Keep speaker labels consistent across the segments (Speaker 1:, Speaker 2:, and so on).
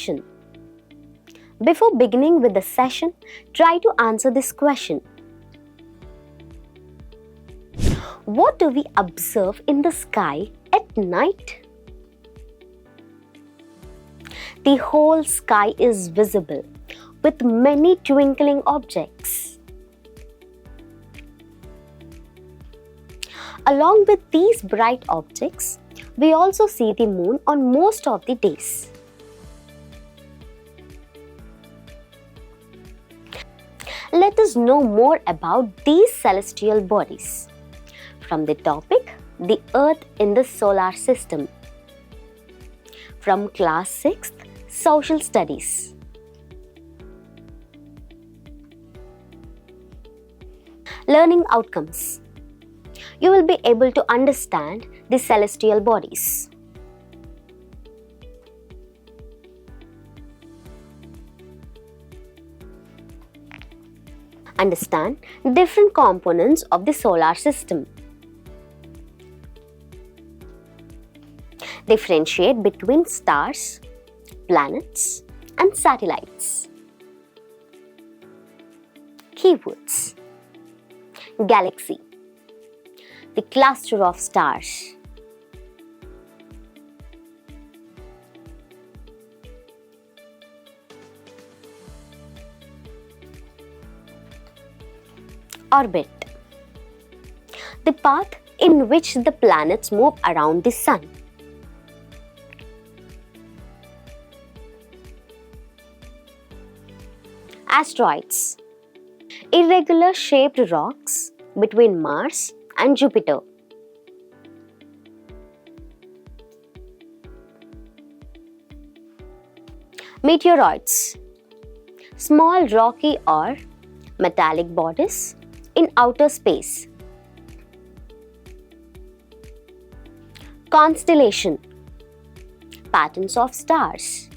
Speaker 1: session. Before beginning with the session, try to answer this question. What do we observe in the sky at night? The whole sky is visible with many twinkling objects. Along with these bright objects, we also see the moon on most of the days. Let us know more about these celestial bodies from the topic The Earth in the Solar System from Class 6th Social Studies. Learning outcomes. You will be able to understand the celestial bodies. Understand different components of the solar system. Differentiate between stars, planets, and satellites. Keywords: galaxy, the cluster of stars. Orbit, the path in which the planets move around the Sun. Asteroids, irregular shaped rocks between Mars and Jupiter. Meteoroids, small rocky or metallic bodies in outer space. Constellation, patterns of stars.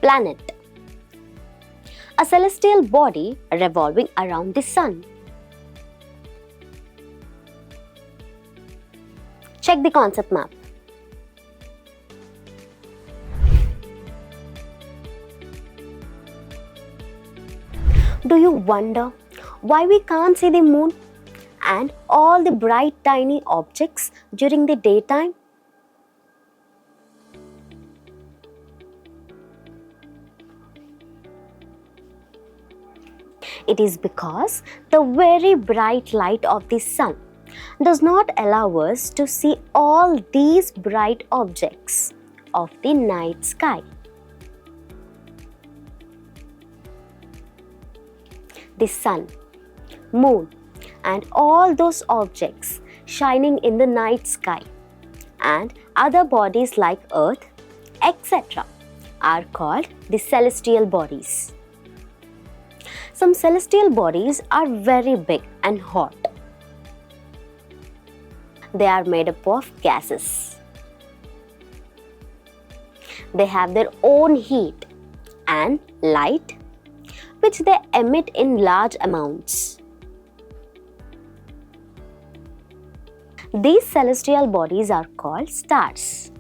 Speaker 1: Planet, a celestial body revolving around the Sun. Check the concept map. Do you wonder why we can't see the moon and all the bright tiny objects during the daytime? It is because the very bright light of the Sun does not allow us to see all these bright objects of the night sky. The Sun, Moon, and all those objects shining in the night sky and other bodies like Earth, etc. are called the celestial bodies. Some celestial bodies are very big and hot. They are made up of gases. They have their own heat and light, which they emit in large amounts. These celestial bodies are called stars.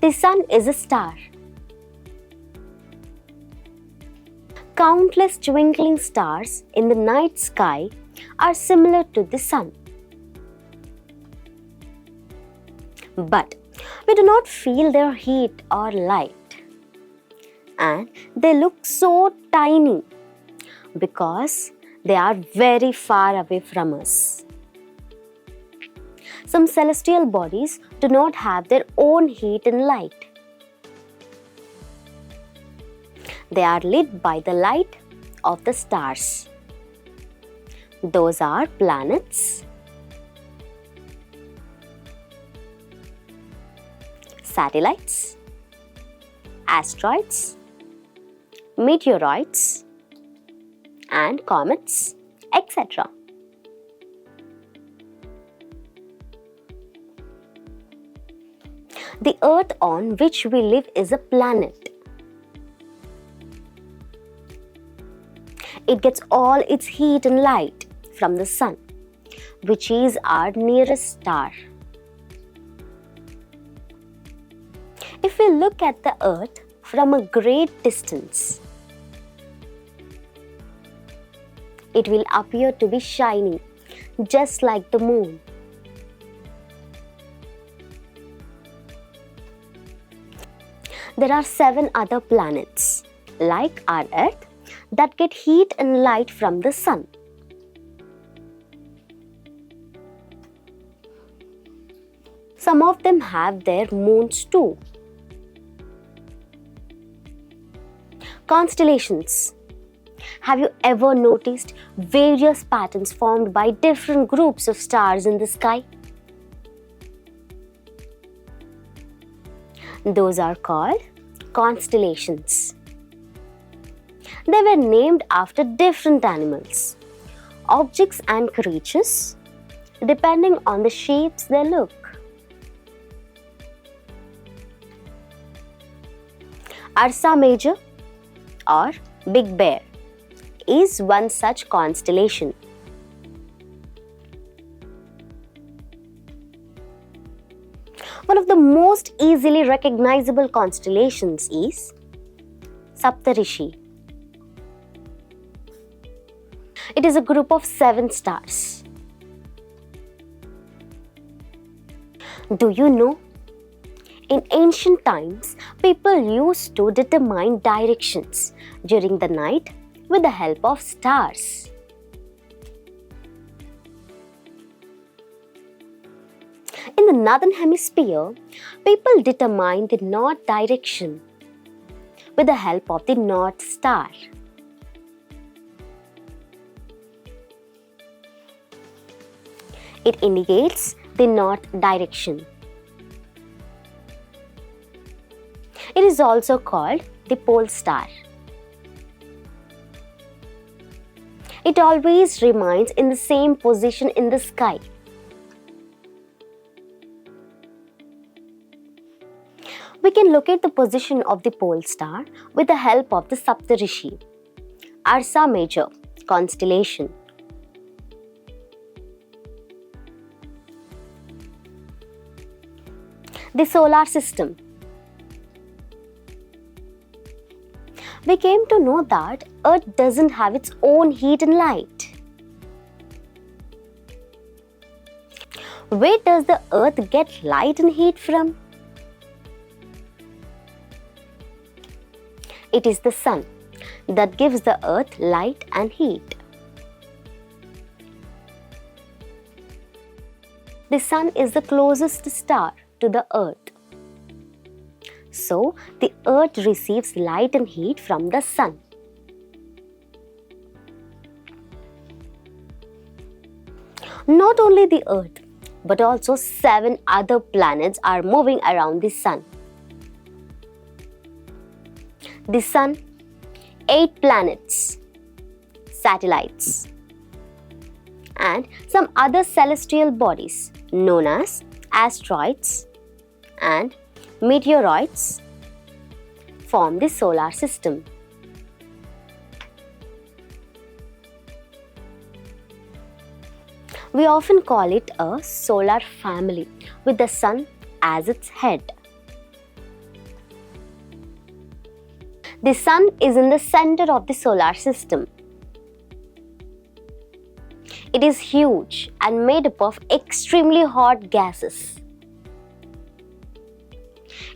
Speaker 1: The Sun is a star. Countless twinkling stars in the night sky are similar to the Sun. But we do not feel their heat or light. And they look so tiny because they are very far away from us. Some celestial bodies do not have their own heat and light. They are lit by the light of the stars. Those are planets, satellites, asteroids, meteoroids, and comets, etc. The Earth on which we live is a planet. It gets all its heat and light from the Sun which is our nearest star. If we look at the Earth from a great distance, it will appear to be shining, just like the moon. There are 7 other planets, like our Earth, that get heat and light from the sun. Some of them have their moons too. Constellations. Have you ever noticed various patterns formed by different groups of stars in the sky? Those are called constellations. They were named after different animals, objects and creatures, depending on the shapes they look. Ursa Major or Big Bear is one such constellation. One of the most easily recognizable constellations is Saptarishi. It is a group of 7 stars. Do you know? In ancient times, people used to determine directions during the night with the help of stars. In the northern hemisphere, people determine the north direction with the help of the North Star. It indicates the north direction. It is also called the pole star. It always remains in the same position in the sky. We can locate the position of the pole star with the help of the Saptarishi, Ursa Major constellation. The solar system. We came to know that Earth doesn't have its own heat and light. Where does the Earth get light and heat from? It is the sun that gives the Earth light and heat. The sun is the closest star to the Earth. So, the Earth receives light and heat from the sun. Not only the Earth, but also 7 other planets are moving around the sun. The sun, 8 planets, satellites, and some other celestial bodies known as asteroids and meteoroids form the solar system. We often call it a solar family with the sun as its head. The sun is in the center of the solar system. It is huge and made up of extremely hot gases.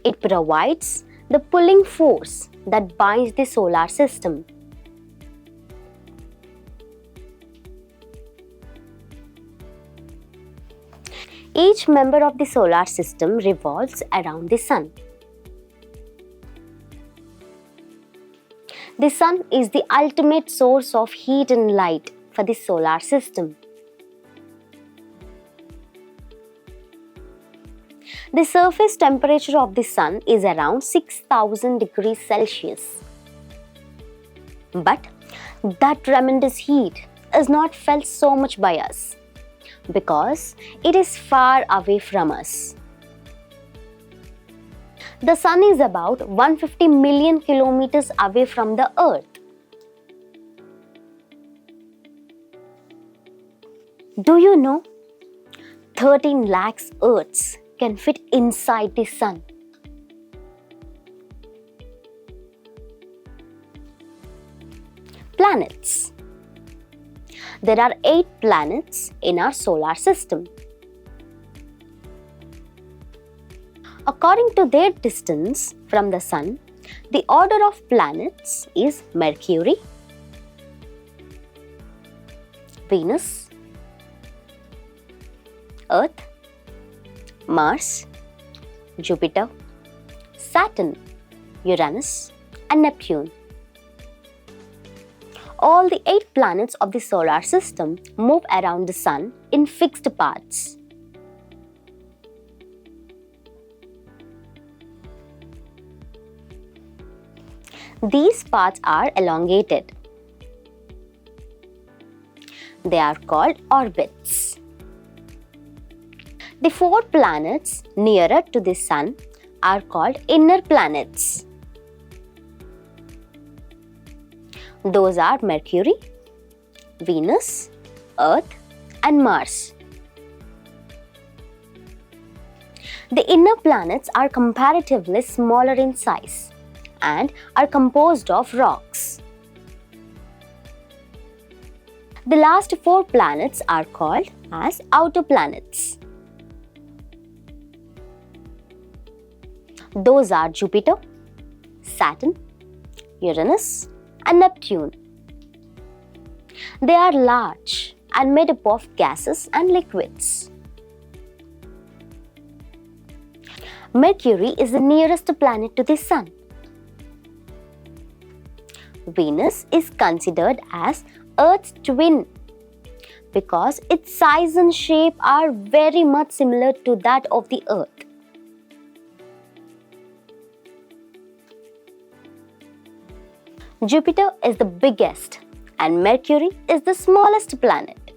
Speaker 1: It provides the pulling force that binds the solar system. Each member of the solar system revolves around the sun. The sun is the ultimate source of heat and light for the solar system. The surface temperature of the sun is around 6000 degrees Celsius. But that tremendous heat is not felt so much by us because it is far away from us. The sun is about 150 million kilometers away from the Earth. Do you know 13 lakhs Earths can fit inside the Sun? Planets. There are 8 planets in our solar system. According to their distance from the Sun, the order of planets is Mercury, Venus, Earth, Mars, Jupiter, Saturn, Uranus, and Neptune. All the 8 planets of the solar system move around the Sun in fixed paths. These paths are elongated. They are called orbits. The 4 planets nearer to the Sun are called inner planets. Those are Mercury, Venus, Earth, and Mars. The inner planets are comparatively smaller in size and are composed of rocks. The last 4 planets are called as outer planets. Those are Jupiter, Saturn, Uranus, and Neptune. They are large and made up of gases and liquids. Mercury is the nearest planet to the Sun. Venus is considered as Earth's twin because its size and shape are very much similar to that of the Earth. Jupiter is the biggest and Mercury is the smallest planet.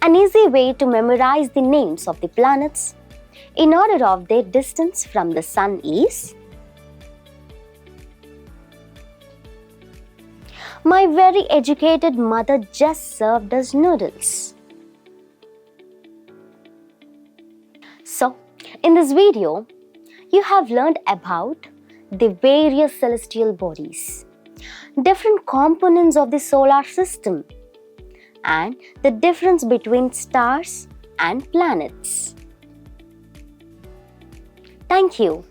Speaker 1: An easy way to memorize the names of the planets in order of their distance from the Sun is: my very educated mother just served us noodles. So, in this video, you have learned about the various celestial bodies, different components of the solar system, and the difference between stars and planets. Thank you.